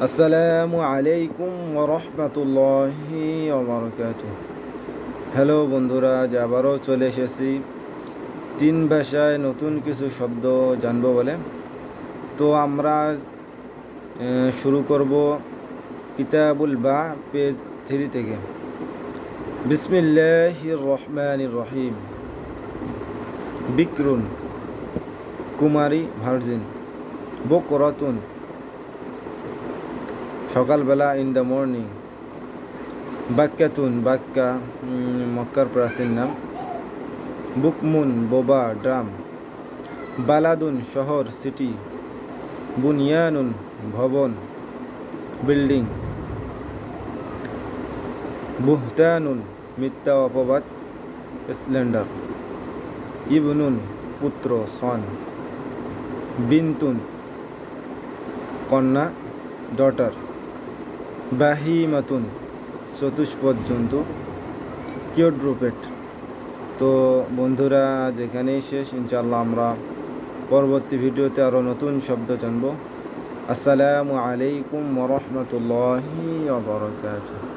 আসসালামু আলাইকুম ওয়া রাহমাতুল্লাহি ওয়া বারাকাতুহু। হ্যালো বন্ধুরা, আজ আবারও চলে এসেছি তিন ভাষায় নতুন কিছু শব্দ জানবো বলে। তো আমরা শুরু করব কিতাবুল বা পেজ 3 থেকে। বিসমিল্লাহির রহমানির রহিম। বিক্রুন কুমারী ভার্জিন। বকরাতুন সকালবেলা, ইন দ্য মর্নিং। বাক্যাতুন বাক্যা মক্কার প্রাচীন নাম। বুকমুন বোবা ড্রাম। বালাদুন শহর সিটি। বুনিয়ানুন ভবন বিল্ডিং। বুহতানুন মিথ্যা অপবাদ স্ল্যান্ডার। ইবনুন পুত্র সন। বিনতুন কন্যা ডটার। বাহিমাতুন চতুষ্পদ জন্তু কিউড্রুপেট। তো বন্ধুরা, যেখানেই শেষ, ইনশাআল্লাহ আমরা পরবর্তী ভিডিওতে আরও নতুন শব্দ জানব। আসসালামু আলাইকুম ওয়া রাহমাতুল্লাহি ওয়া বারাকাতুহু।